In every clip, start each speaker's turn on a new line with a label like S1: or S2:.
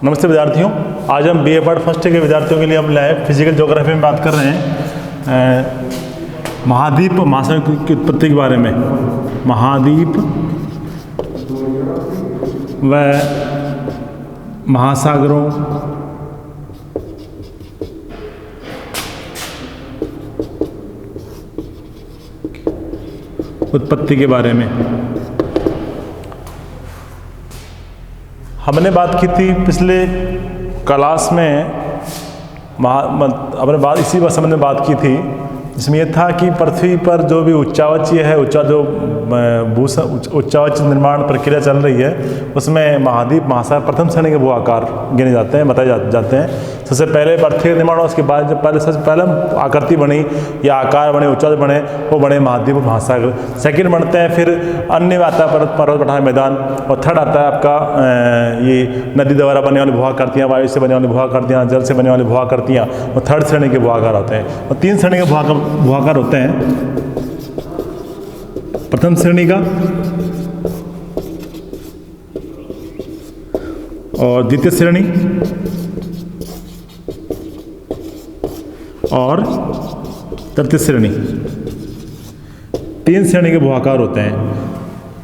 S1: नमस्ते विद्यार्थियों, आज हम बीए पार्ट फर्स्ट के विद्यार्थियों के लिए हम लाए फिजिकल ज्योग्राफी में बात कर रहे हैं महाद्वीप महासागर की उत्पत्ति के बारे में। महाद्वीप व महासागरों उत्पत्ति के बारे में हमने बात की थी पिछले क्लास में। हमने बात इसी संबंध में बात की थी, जिसमें यह था कि पृथ्वी पर जो भी उच्चावचीय है, उच्चावच निर्माण प्रक्रिया चल रही है, उसमें महाद्वीप महासागर प्रथम श्रेणी के भू आकार गिने जाते हैं, बताए जाते हैं। सबसे पहले पृथ्वी का निर्माण हुआ, उसके बाद जब सबसे पहले आकृति बनी या आकार बने, उच्चावच बने, वो बने महाद्वीप और महासागर। सेकंड बनते हैं, फिर अन्य आता है पर्वत पठार मैदान, और थर्ड आता है आपका ये नदी द्वारा बनने वाली भू आकृतियाँ, वायु से बनने वाली भू आकृतियाँ, जल से बनने वाली भू आकृतियाँ, और थर्ड श्रेणी के भू आकार होते हैं। और तीन श्रेणी के भू आकार होते हैं। प्रथम श्रेणी का और द्वितीय श्रेणी और तृतीय श्रेणी, तीन श्रेणी के भू आकार होते हैं।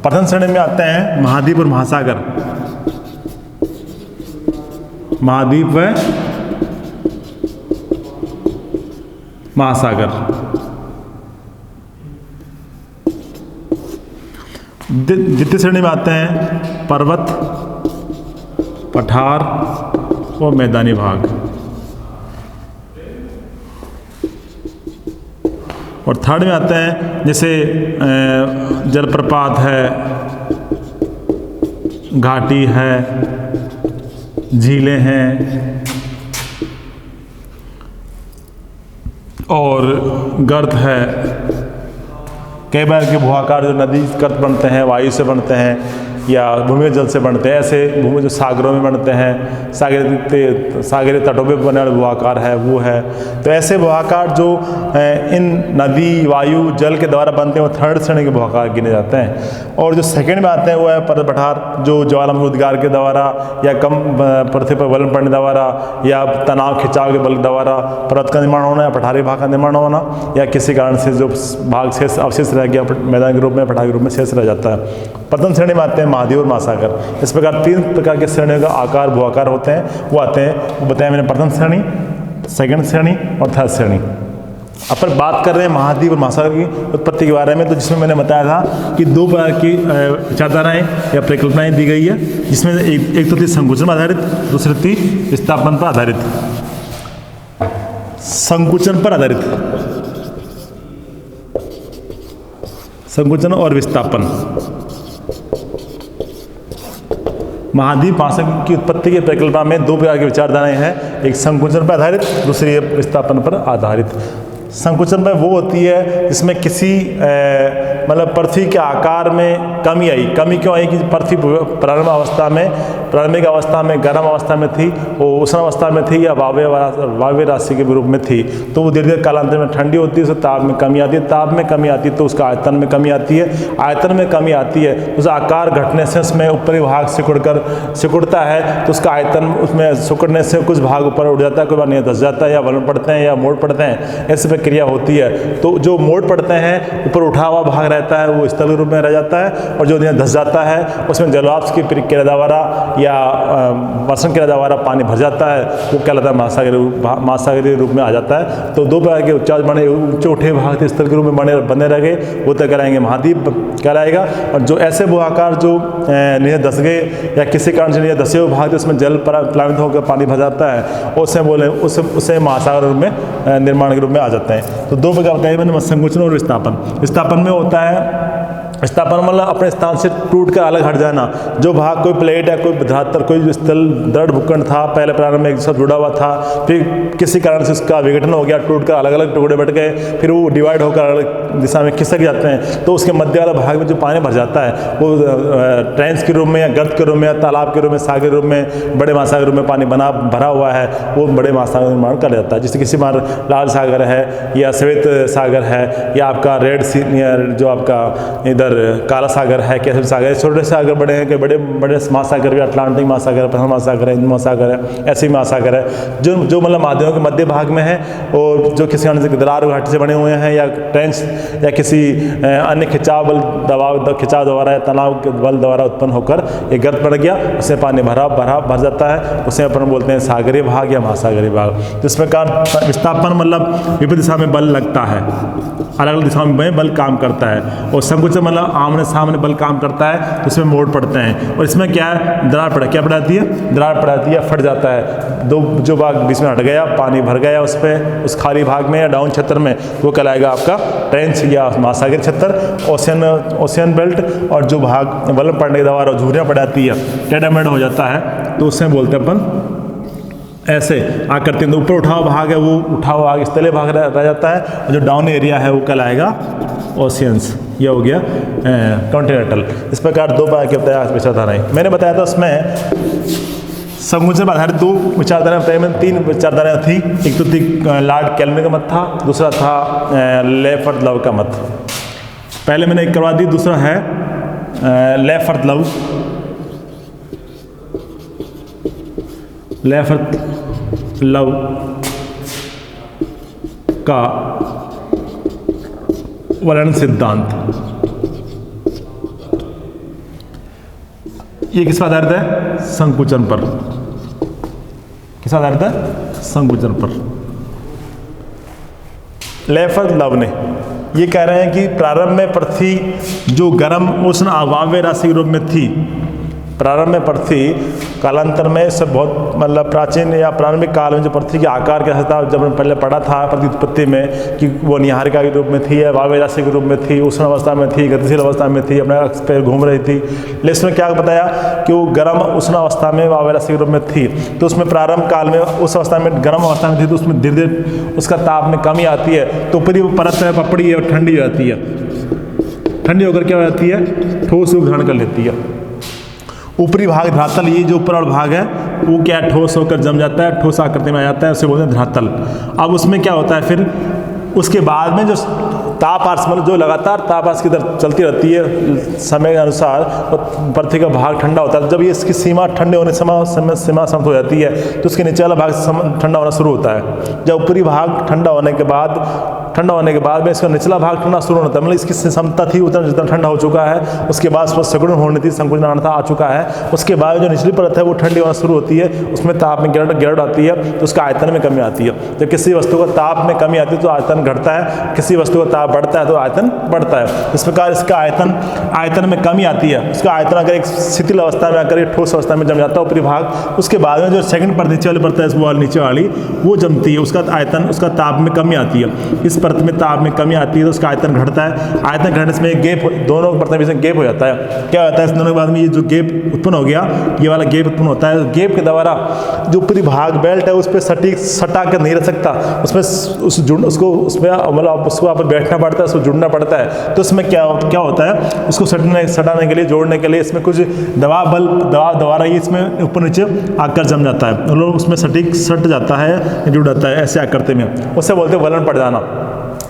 S1: प्रथम श्रेणी में आते हैं महाद्वीप और महासागर। महाद्वीप व महासागर। द्वितीय श्रेणी में आते हैं पर्वत पठार और मैदानी भाग। और थर्ड में आते हैं जैसे जलप्रपात है, घाटी है, झीलें हैं और गर्त है। कई बार के भू आकार जो नदी गर्त बनते हैं, वायु से बनते हैं या भूमिगत जल से बनते हैं, ऐसे भूमि जो सागरों में बनते हैं, सागरीय तटों पे बनने वाले भू आकार है वो है। तो ऐसे भू आकार जो इन नदी वायु जल के द्वारा बनते हैं, वो थर्ड श्रेणी के भू आकार गिने जाते हैं। और जो सेकंड में आते हैं वो है पर्वत पठार, जो ज्वालामुखी उद्गार के द्वारा या कम पृथ्वी पर वलन पड़ने द्वारा या तनाव खिंचाव के बल द्वारा पर्वत का निर्माण होना या पठारी भाग का निर्माण होना, या किसी कारण से जो भाग शेष अवशेष रह गया मैदान के रूप में, पठार के रूप में शेष रह जाता है। प्रथम श्रेणी में आते हैं महाद्वीप और महासागर। इस प्रकार तीन प्रकार के श्रेणियों का आकार भू आकार होते हैं, वो आते हैं, वो बताया मैंने, प्रथम श्रेणी, सेकंड श्रेणी और थर्ड श्रेणी। अपन बात कर रहे हैं महाद्वीप और महासागर की उत्पत्ति के बारे में, तो जिसमें मैंने बताया था कि दो प्रकार की विचारधाराएं या परिकल्पनाएं दी गई है, जिसमें एक तो थी संकुचन पर आधारित, दूसरी थी विस्थापन पर आधारित। संकुचन पर आधारित, संकुचन और विस्थापन। महाद्वीप महासागर की उत्पत्ति की परिकल्पना में दो प्रकार की विचारधाराएं हैं, एक संकुचन पर आधारित, दूसरी है विस्थापन पर आधारित। संकुचन पर वो होती है जिसमें किसी मतलब पृथ्वी के आकार में कमी आई। कमी क्यों आई कि पृथ्वी प्रारंभिक अवस्था में गर्म अवस्था में थी, वो उष्ण अवस्था में थी या वायव्य राशि के रूप में थी, तो वो धीरे धीरे कालांतर में ठंडी होती है, उससे ताप में कमी आती है। ताप में कमी आती है तो उसका आयतन में कमी आती है। आयतन में कमी आती है तो उसका आकार घटने से उसमें ऊपरी भाग सिकुड़ता है, तो उसका आयतन उसमें सिकुड़ने से कुछ भाग ऊपर उठ जाता है, कोई बार नहीं धस जाता है या वलन पड़ते हैं या मोड़ पड़ते हैं, ऐसी प्रक्रिया होती है। तो जो मोड़ पड़ते हैं, ऊपर उठा हुआ भाग रहता है, वो स्थल के रूप में रह जाता है, और जो धस जाता है उसमें जलवाष्प की प्रक्रिया द्वारा या वर्षण के द्वारा पानी भर जाता है, वो क्या कहलाता है महासागरीय रूप में आ जाता है। तो दो प्रकार के उच्चावच बने, ऊंचे उठे भाग स्थल के रूप में बने रह गए, वो तय कराएंगे महाद्वीप कहलाएगा। और जो ऐसे भू आकार जो नीचे धस गए या किसी कारण से नीचे धसे हुए भाग, उसमें जल प्लावित होकर पानी भर जाता है, उससे महासागर रूप में निर्माण के रूप में आ जाते हैं। तो दो प्रकार बताइए मैंने, संकुचन और विस्थापन। विस्थापन में होता है, विस्थापन मतलब अपने स्थान से टूट कर अलग हट जाना। जो भाग कोई प्लेट या कोई धरातल, कोई स्थल दृढ़ भूखंड था, पहले प्रारंभ में एक साथ जुड़ा हुआ था, फिर किसी कारण से उसका विघटन हो गया, टूट कर अलग अलग टुकड़े बट गए, फिर वो डिवाइड होकर अलग दिशा में खिसक जाते हैं तो उसके मध्य वाला भाग में जो पानी भर जाता है वो ट्रेंच के रूप में या गर्त के रूप में या तालाब के रूप में, सागर के रूप में, बड़े महासागर के रूप में पानी भरा हुआ है, वो बड़े महासागर निर्माण कर जाता है। जैसे किसी बार लाल सागर है या श्वेत सागर है या आपका रेड सी जो आपका इधर काला सागर है, कैसे सागर, छोटे सागर बड़े हैं कि बड़े बड़े महासागर भी, अटलांटिक महासागर है, प्रशांत महासागर है, हिंद महासागर है, ऐसे ही महासागर है जो मतलब महाद्वीपों के मध्य भाग में है और जो किसी अन्य दरार घाटी से बने हुए हैं या ट्रेंच या किसी अन्य खिंचाव द्वारा या तनाव के बल द्वारा उत्पन्न होकर एक गर्त पड़ गया, उससे पानी भर जाता है, उसे अपन बोलते हैं सागरीय भाग या महासागरीय भाग। तो इस प्रकार विस्थापन मतलब विपरीत दिशा में बल लगता है, अलग अलग दिशाओं में बल काम करता है, और संकुचन मतलब आमने सामने बल काम करता है तो उसमें मोड़ पड़ते हैं। और इसमें क्या है, दरार पड़ जाती है, दरार पड़ जाती है, फट जाता है, दो जो भाग बीच में हट गया, पानी भर गया उस पर, उस खाली भाग में या डाउन क्षेत्र में, वो कहलाएगा आपका ट्रेंच या महासागरीय क्षेत्र, ओशियन बेल्ट। और जो भाग वलन पड़ने के द्वारा झुर्रियाँ पड़ जाती है, टेढ़ा मेढ़ा हो जाता है, तो उसमें बोलते हैं अपन ऐसे आकृति में ऊपर उठा हुआ भाग है वो उठा हुआ भाग, इस तले भाग रह जाता है, और जो डाउन एरिया है वो कहलाएगा ओशियंस। ये हो गया कॉन्टिनेंटल। इस प्रकार दो प्रकार के बताया विचारधाराएं मैंने बताया था। उसमें संकुचन पर आधारित दो विचारधाराएं बताई मैंने, तीन विचारधाराएं थी। एक तो थी लॉर्ड कैल्विन का मत था, दूसरा था ले-फर्थ-लव का मत। पहले मैंने एक करवा दी, दूसरा है ले-फर्थ-लव का वलन सिद्धांत। ये किस पर आधारित है? संकुचन पर। किस आधारित है? संकुचन पर। ले-फर्थ-लव ने ये कह रहे हैं कि प्रारंभ में पृथ्वी जो गर्म उष्ण अवाव्य राशि के रूप में थी, प्रारंभ में पृथ्वी कालांतर में सब बहुत मतलब प्राचीन या प्रारंभिक काल में जो पृथ्वी के आकार कैसा था, जब हमने पहले पढ़ा था पृथ्वी उत्पत्ति में कि वो निहारिका के रूप में थी या वाव्य राशि के रूप में थी, उष्ण अवस्था में थी, गतिशील अवस्था में थी, अपने अक्ष पर घूम रही थी। लेकिन इसमें क्या बताया कि वो गर्म उष्ण अवस्था में वाव्य राशि के रूप में थी, तो उसमें प्रारंभ काल में उस अवस्था में गर्म अवस्था में थी, तो उसमें धीरे धीरे उसका ताप में कमी आती है, तो ऊपरी वो परत है पपड़ी है ठंडी हो जाती है, ठंडी होकर क्या हो जाती है, ठोस रूप धारण कर लेती है। ऊपरी भाग धरातल, ये जो ऊपर वाला भाग है वो क्या ठोस होकर जम जाता है, ठोस आकृति में आ जाता है, उसे बोलते हैं धरातल। अब उसमें क्या होता है फिर उसके बाद में जो ताप आर्स मतलब जो लगातार ताप आर्स की तरफ चलती रहती है समय के अनुसार, तो पृथ्वी का भाग ठंडा होता है। जब ये इसकी सीमा ठंडे होने सीमा समाप्त हो जाती है तो उसके नीचे वाला भाग ठंडा होना शुरू होता है। जब ऊपरी भाग ठंडा होने के बाद में इसका निचला भाग ठंडा शुरू होता है, मतलब इसकी क्षमता थी उतना जितना ठंडा हो चुका है, उसके बाद उसमें सगुण होनी थी, संकुचन आना आ चुका है। उसके बाद जो निचली परत है वो ठंडी होना शुरू होती है, उसमें ताप में गिरावट आती है, तो उसका आयतन में कमी आती है। जब किसी वस्तु का ताप में कमी आती है तो आयतन घटता है, किसी वस्तु का ताप बढ़ता है तो आयतन बढ़ता है। इस प्रकार इसका आयतन में कमी आती है। उसका आयतन अगर एक शिथिल अवस्था में आकर ठोस अवस्था में जम जाता है ऊपरी भाग, उसके बाद में जो सेकंड परत नीचे वाली परत है वो नीचे वाली वो जमती है, उसका आयतन उसका ताप में कमी आती है। इस परत में ताप में कमी आती है तो उसका आयतन घटता है। आयतन घटने से एक गेप, दोनों परतों के बीच में गेप हो जाता है। क्या होता है इस दोनों के बाद में ये जो गेप उत्पन्न हो गया, ये वाला गेप उत्पन्न होता है। गेप के द्वारा जो ऊपरी भाग बेल्ट है उस पर सटा कर नहीं रह सकता, उसमें उसको आप बैठना पड़ता है, उसको जुड़ना पड़ता है। तो उसमें क्या होता है, उसको सटाने के लिए, जोड़ने के लिए इसमें कुछ दबाव द्वारा ही इसमें ऊपर नीचे आकर जम जाता है, मतलब उसमें सट जाता है, जुड़ जाता है ऐसे आकृति में। उससे बोलते हैं वलन पड़ जाना,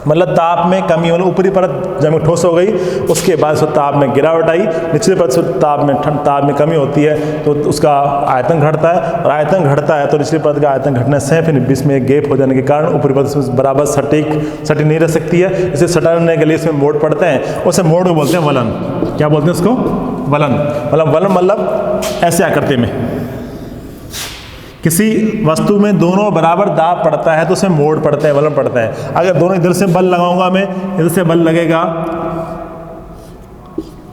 S1: मतलब ताप में कमी, मतलब ऊपरी परत जब ठोस हो गई उसके बाद उसको ताप में गिरावट आई, निचली परत से ताप में कमी होती है तो उसका आयतन घटता है, और आयतन घटता है तो निचली परत का आयतन घटने से फिर बीच में एक गेप हो जाने के कारण ऊपरी परत बराबर सटीक नहीं रह सकती है। इसे सटाने के लिए इसमें मोड़ पड़ते हैं, उसे मोड़ को बोलते हैं वलन। क्या बोलते हैं उसको? वलन। मतलब ऐसे आकृति में किसी वस्तु में दोनों बराबर दाब पड़ता है तो उसमें मोड़ पड़ते हैं, वलन पड़ते हैं। अगर दोनों इधर से बल लगाऊंगा मैं, इधर से बल लगेगा,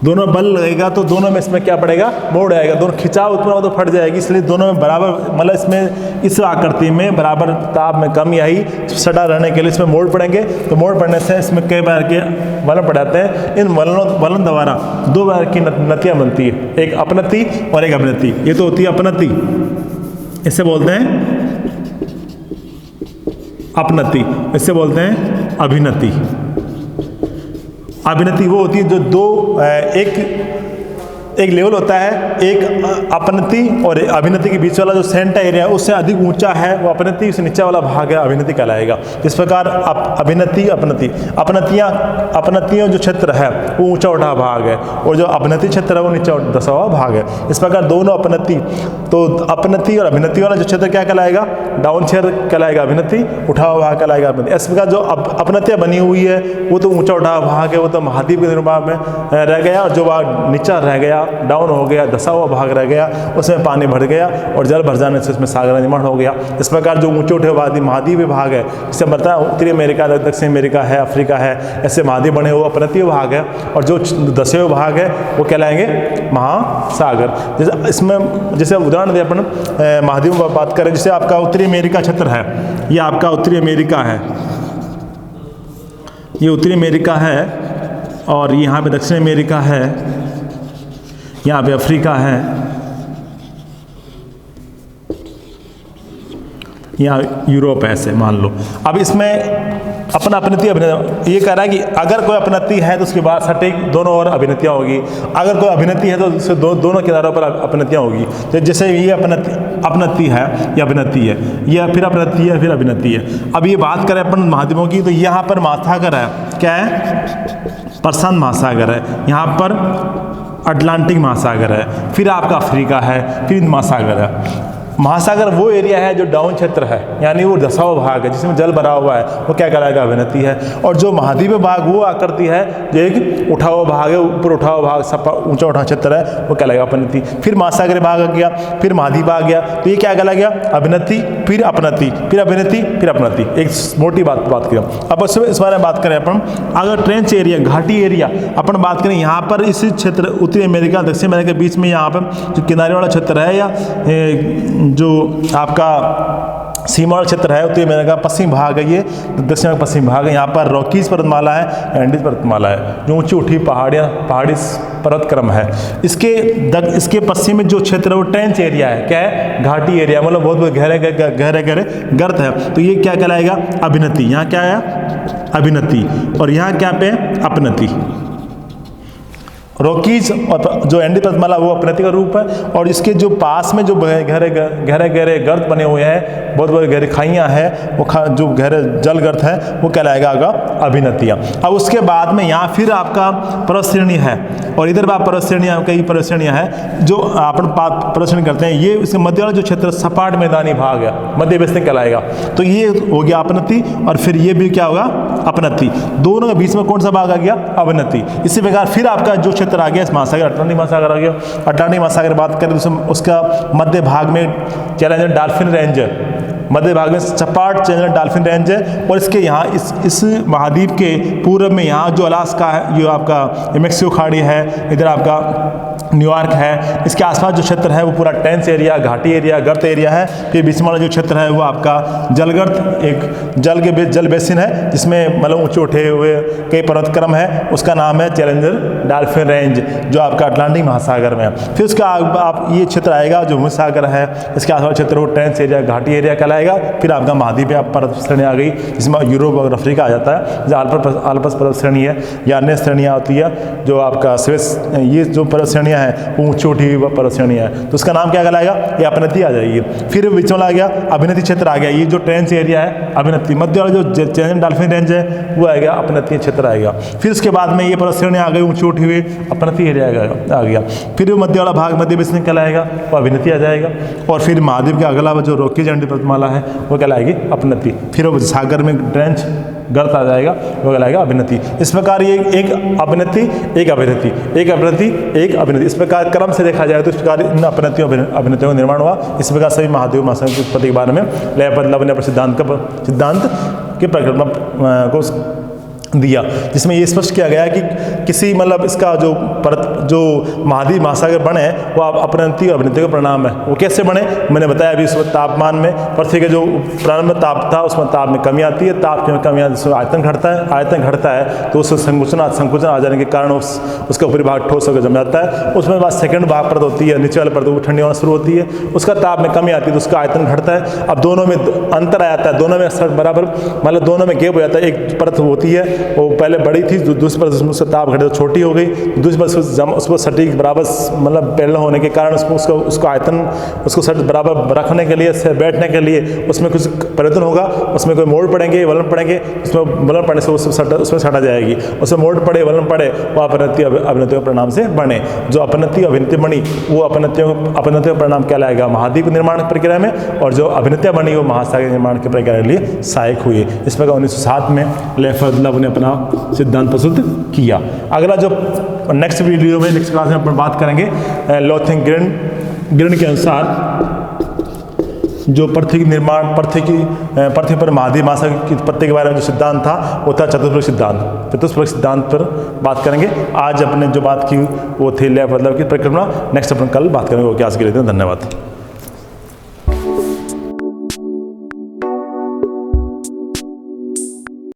S1: दोनों बल लगेगा तो दोनों में इसमें क्या पड़ेगा? मोड़ आएगा, दोनों खिंचाव उत्पन्न हो तो फट जाएगी। इसलिए दोनों में बराबर, मतलब इसमें इस आकृति में बराबर ताप में कमी आई, सटा रहने के लिए इसमें मोड़ पड़ेंगे। तो मोड़ पड़ने से इसमें कई बार के वलन पड़ जाते हैं। इन वलन द्वारा दो बार की नतियाँ बनती है, एक अपनति और एक अभिनति। ये तो होती है अपनति, इसे बोलते हैं अपनति, इससे बोलते हैं अभिनति। अभिनति वो होती है जो दो एक लेवल होता है, एक अपनति और अभिनति के बीच वाला जो सेंटर एरिया है उससे अधिक ऊंचा है वो अपनति, उससे नीचे वाला भाग है अभिनति कहलाएगा। इस प्रकार अभिनति अपनति, अपनतियों जो क्षेत्र है वो ऊंचा उठा भाग है और जो अपनति क्षेत्र है वो नीचा दसा हुआ भाग है। इस प्रकार दोनों अपनति, तो अपनति और अभिनति वाला जो क्षेत्र क्या कहलाएगा, डाउन क्षेत्र कहलाएगा अभिनति, उठा हुआ भाग कहलाएगा अपनति। इस प्रकार जो अपनतियाँ बनी हुई है वो तो ऊंचा उठा भाग है, वो तो महाद्वीप के निर्माण में रह गया, और जो भाग नीचा रह गया, डाउन हो गया, धसा हुआ भाग रह गया, उसमें पानी भर गया और जल भर जाने से उसमें सागर निर्माण हो गया। इस प्रकार जो ऊंचे उठे महाद्वीप भाग है, जिससे बताया उत्तरी अमेरिका, दक्षिण अमेरिका है, अफ्रीका है, ऐसे महाद्वीप बने हुए अपनतीय भाग है, और जो धसे हुए भाग है वो कहलाएंगे महासागर। जैसे इसमें जैसे उदाहरण दें अपन महाद्वीप में बात करें, जैसे आपका उत्तरी अमेरिका क्षेत्र है, ये आपका उत्तरी अमेरिका है, ये उत्तरी अमेरिका है, और यहाँ पे दक्षिण अमेरिका है, यहाँ पे अफ्रीका है, यहाँ यूरोप है, ऐसे मान लो। अब इसमें अपना अपनति ये कह रहा है कि अगर कोई अपनति है तो उसके बाद सटीक दोनों ओर अभिनतियाँ होगी, अगर कोई अभिनति है तो उससे दोनों किनारों पर अपनतियाँ होगी। तो जैसे ये अपनति है, ये अभिनति है, ये फिर अपनति है, फिर अभिनति है। अब ये बात करें अपन महाद्वीपों की, तो यहाँ पर महासागर है, क्या है, प्रशांत महासागर है, यहाँ पर अटलांटिक महासागर है, फिर आपका अफ्रीका है, फिर महासागर है। महासागर वो एरिया है जो डाउन क्षेत्र है, यानी वो धसा हुआ भाग है जिसमें जल भरा हुआ है, वो क्या कहलाएगा, अभिनति है। और जो महाद्वीप भाग वो आकृति है जो एक उठा हुआ भाग है, ऊपर उठा हुआ भाग, सपा ऊंचा उठा क्षेत्र है, वो कहलाएगा अपनति। फिर महासागर भाग आ गया, फिर महाद्वीप आ गया, तो ये क्या कहला गया, अभिनति, फिर अपनति, फिर अभिनति, फिर अपनति। एक मोटी बात करें। अब इस बारे में बात करें अपन, अगर ट्रेंच एरिया, घाटी एरिया अपन बात करें, यहाँ पर इस क्षेत्र उत्तरी अमेरिका दक्षिण अमेरिका के बीच में यहाँ पर जो किनारे वाला क्षेत्र है, या जो आपका सीमावर्ती क्षेत्र है, उत्तरी अमेरिका पश्चिम भाग है, ये दक्षिण पश्चिम भाग है, यहाँ पर रॉकीज पर्वतमाला है, एंडीज पर्वतमाला है, जो ऊंची उठी पहाड़ी पर्वत क्रम है। इसके पश्चिम में जो क्षेत्र है वो ट्रेंच एरिया है, क्या है, घाटी एरिया, मतलब बहुत गहरे गर्त है। तो ये क्या कहलाएगा, अभिनति। यहाँ क्या है, अभिनति, और यहाँ क्या पे, अपनति। रॉकीज और जो एंडी पर्वतमाला वो अपनति का रूप है, और इसके जो पास में जो गहरे गर्त बने हुए हैं, बहुत बड़ी गहरी खाइयाँ हैं, वो जो गहरे जल गर्त है वो कहलाएगा अभिनतियाँ। अब उसके बाद में यहाँ फिर आपका पर्वत श्रेणी है, और इधर बात पर्वत श्रेणियाँ, कई पर्वत श्रेणियाँ हैं जो अपन पर्वत श्रेणी करते हैं। ये इसके मध्य वाला जो क्षेत्र सपाट मैदानी भाग है, मध्य बेसिन कहलाएगा। तो ये हो गया अपनति, और फिर ये भी क्या होगा, अपनति। दोनों के बीच में कौन सा भाग आ गया, अभिनति। इसी प्रकार फिर आपका जो क्षेत्र आ गया, इस महासागर, अटलांटिक महासागर आ गया। अटलांटिक महासागर बात करें तो उसका मध्य भाग में चैलेंजर डॉल्फिन रेंज है, मध्य भाग में सपाट चैलेंजर डॉल्फिन रेंज है, और इसके यहाँ इस महाद्वीप के पूर्व में यहाँ जो अलास्का है, जो आपका मेक्सिको खाड़ी है, इधर आपका न्यूयॉर्क है, इसके आसपास जो क्षेत्र है वो पूरा टेंस एरिया, घाटी एरिया, गर्त एरिया है। फिर बीच वाला जो क्षेत्र है वो आपका जलगर्त, एक जल बेसिन है जिसमें मतलब ऊंचे उठे हुए कई पर्वतक्रम है, उसका नाम है चैलेंजर डॉल्फिन रेंज, जो आपका अटलांटिक महासागर में है। फिर उसका आप ये क्षेत्र आएगा जो भूमध्यसागर है, इसके आसपास क्षेत्र वो टेंस एरिया, घाटी एरिया कहलाएगा। फिर आपका महाद्वीप पर्वत श्रेणी आ गई, जिसमें यूरोप और अफ्रीका आ जाता है, जो आल्पस पर्वत श्रेणी है, या अन्य श्रेणियाँ होती है जो आपका ये जो पर्वत श्रेणियाँ वो ऊंची उठी हुई पर्वत श्रेणी है, तो उसका नाम क्या कहलाएगा, ये अपनति आ जाएगी। फिर बीच वाला आ गया अभिनति क्षेत्र आ गया, ये जो ट्रेंच एरिया है अभिनति, मध्य वाला जो चैलेंजर डॉल्फिन रेंज है वो आएगा, अपनति क्षेत्र आएगा। फिर उसके बाद में ये पर्वत श्रेणी आ गई ऊंची उठी हुई, अपनति एरिया आ गया। फिर मध्य वाला भाग मध्य बेसिन कहलाएगा, वो अभिनति आ जाएगा। और फिर महाद्वीप का अगला जो रॉकीज एंडी पर्वतमाला है वो कहलाएगी अपनति। फिर वो सागर में ट्रेंच गर्त आ जाएगा, वो कहलाएगा अभिनति। इस प्रकार ये एक अपनति, एक अभिनति, एक अपनति, एक अभिनति, इस प्रकार क्रम से देखा जाए तो इस प्रकार इन अपनतियों अभिनतियों का निर्माण हुआ। इस प्रकार सभी महाद्वीप महासागर की उत्पत्ति के बारे में लयपद लवण्य सिद्धांत की परिकल्पना को दिया, जिसमें ये स्पष्ट किया गया है कि किसी मतलब इसका जो महाद्वीप महासागर बने वो अपनति और अभिनति का परिणाम है। वो कैसे बने, मैंने बताया अभी। उस तापमान में पृथ्वी के जो प्रारंभ में ताप था उसमें ताप में कमी आती है, ताप में कमी आती है, आयतन घटता है तो उससे संकुचन आ जाने के कारण उसका ऊपरी भाग ठोस होकर जम जाता है। उसमें बाद सेकंड भाग परत होती है, नीचे वाले परत वो ठंडी होना शुरू होती है, उसका ताप में कमी आती है तो उसका आयतन घटता है। अब दोनों में अंतर आ जाता है, दोनों में बराबर मतलब दोनों में गैप हो जाता है। एक परत होती है वो पहले बड़ी थी, दूसरी परत उसमें ताप घटे तो छोटी हो गई, दूसरी परत उसको सटीक बराबर मतलब पैरेलल होने के कारण उसको आयतन उसको सट बराबर रखने के लिए, बैठने के लिए उसमें कुछ परिवर्तन होगा, उसमें कोई मोड़ पड़ेंगे, वलन पड़ेंगे, उसमें वलन पड़ने से उसमें सटा जाएगी, उसमें मोड़ पड़े, वलन पड़े, वो अपनति अभिनतियों के परिणाम से बने। जो अपनति अभिनति बनी वो अपनतियों का परिणाम क्या लाएगा महाद्वीप निर्माण की प्रक्रिया में, और जो अभिनतियाँ बनी वो महासागर निर्माण की प्रक्रिया के लिए सहायक हुई। इस प्रकार 1907 में ले फजलव ने अपना सिद्धांत प्रस्तुत किया। अगला जो नेक्स्ट वीडियो में नेक्स्ट क्लास में अपन बात करेंगे लोथेंग्रेन के अनुसार जो पृथ्वी निर्माण पृथ्वी पर महाद्वीप महासागर की उत्पत्ति के बारे में जो सिद्धांत था वो था चतुष्फलक सिद्धांत पर बात करेंगे। आज अपने जो बात की वो थी ले फजलव की परिक्रमा। नेक्स्ट अपन कल बात करेंगे। वो क्या आज के लिए धन्यवाद।